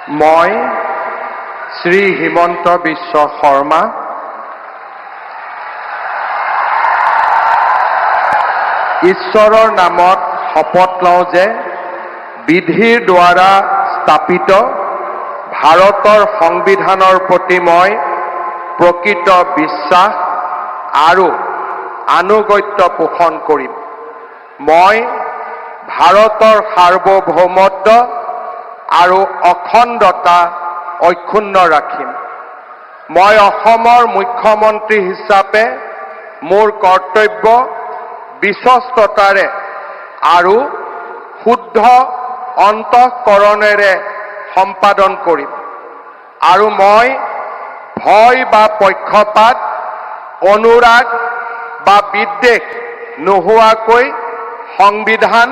মই শ্ৰী হিমন্ত বিশ্ব শৰ্মা ঈশ্বৰৰ নামত শপত লওঁ যে বিধিৰ দ্বাৰা স্থাপিত ভাৰতৰ সংবিধানৰ প্ৰতি মই প্ৰকৃত বিশ্বাস আৰু আনুগত্য পোষণ কৰিম। মই ভাৰতৰ সাৰ্বভৌমত্ব আৰু অখণ্ডতা অক্ষুণ্ণ ৰাখিম। মই অসমৰ মুখ্যমন্ত্ৰী হিচাপে মোৰ কৰ্তব্য বিশ্বস্ততাৰে আৰু শুদ্ধ অন্তঃকৰণেৰে সম্পাদন কৰিম আৰু মই ভয় বা পক্ষপাত, অনুৰাগ বা বিদ্বেষ নোহোৱাকৈ সংবিধান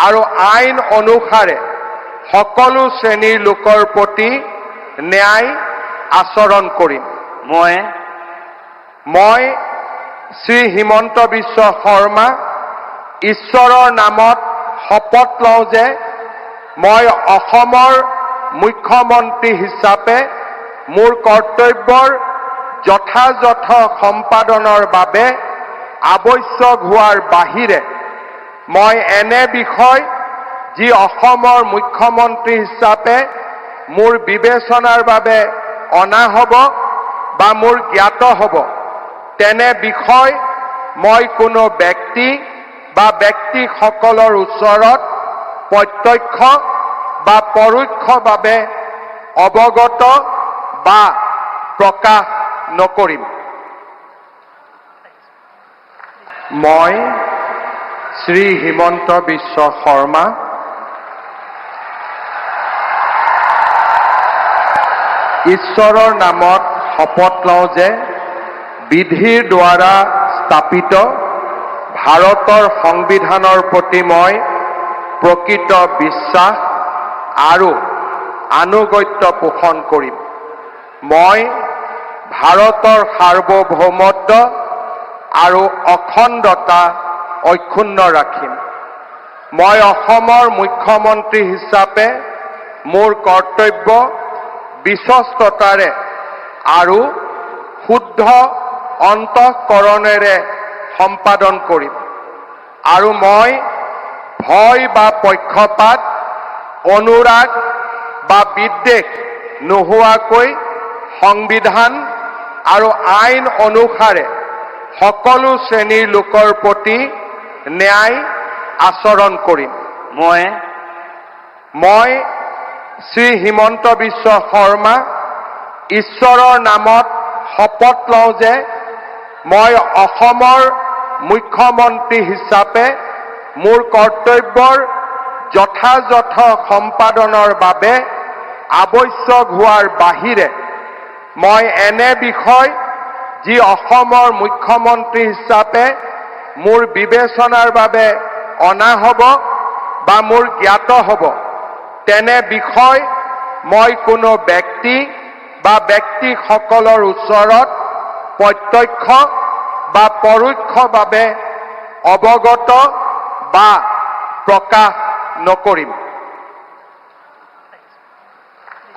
আৰু আইন অনুসাৰে সকলো শ্ৰেণীৰ লোকৰ প্ৰতি ন্যায় আচৰণ কৰিম। মই শ্ৰী হিমন্ত বিশ্ব শৰ্মা ঈশ্বৰৰ নামত শপত লওঁ যে মই অসমৰ মুখ্যমন্ত্ৰী হিচাপে মোৰ কৰ্তব্যৰ যথাযথ সম্পাদনৰ বাবে আৱশ্যক হোৱাৰ বাহিৰে মই এনে বিষয় যি অসমৰ মুখ্যমন্ত্ৰী হিচাপে মোৰ বিবেচনাৰ বাবে অনা হ'ব বা মোৰ জ্ঞাত হ'ব, তেনে বিষয় মই কোনো ব্যক্তি বা ব্যক্তিসকলৰ ওচৰত প্ৰত্যক্ষ বা পৰোক্ষভাৱে অৱগত বা প্ৰকাশ নকৰিম। মই শ্ৰী হিমন্ত বিশ্ব শৰ্মা ঈশ্বৰৰ নামত শপত লওঁ যে বিধিৰ দ্বাৰা স্থাপিত ভাৰতৰ সংবিধানৰ প্ৰতি মই প্ৰকৃত বিশ্বাস আৰু আনুগত্য পোষণ কৰিম। মই ভাৰতৰ সাৰ্বভৌমত্ব আৰু অখণ্ডতা অক্ষুণ্ণ ৰাখিম। মই অসমৰ মুখ্যমন্ত্ৰী হিচাপে মোৰ কৰ্তব্য বিশ্বস্ততাৰে আৰু শুদ্ধ অন্তঃকৰণেৰে সম্পাদন কৰিম আৰু মই ভয় বা পক্ষপাত, অনুৰাগ বা বিদ্বেষ নোহোৱাকৈ সংবিধান আৰু আইন অনুসাৰে সকলো শ্ৰেণীৰ লোকৰ প্ৰতি ন্যায় আচৰণ কৰিম। মই শ্ৰী হিমন্ত বিশ্ব শৰ্মা ঈশ্বৰৰ নামত শপত লওঁ যে মই অসমৰ মুখ্যমন্ত্ৰী হিচাপে মোৰ কৰ্তব্যৰ যথাযথ সম্পাদনৰ বাবে আৱশ্যক হোৱাৰ বাহিৰে মই এনে বিষয় যি অসমৰ মুখ্যমন্ত্ৰী হিচাপে মোৰ বিবেচনাৰ বাবে অনা হ'ব বা মোৰ জ্ঞাত হ'ব, তেনে বিষয় মই কোনো ব্যক্তি বা ব্যক্তিসকলৰ ওচৰত প্ৰত্যক্ষ বা পৰোক্ষভাৱে অৱগত বা প্ৰকাশ নকৰিম।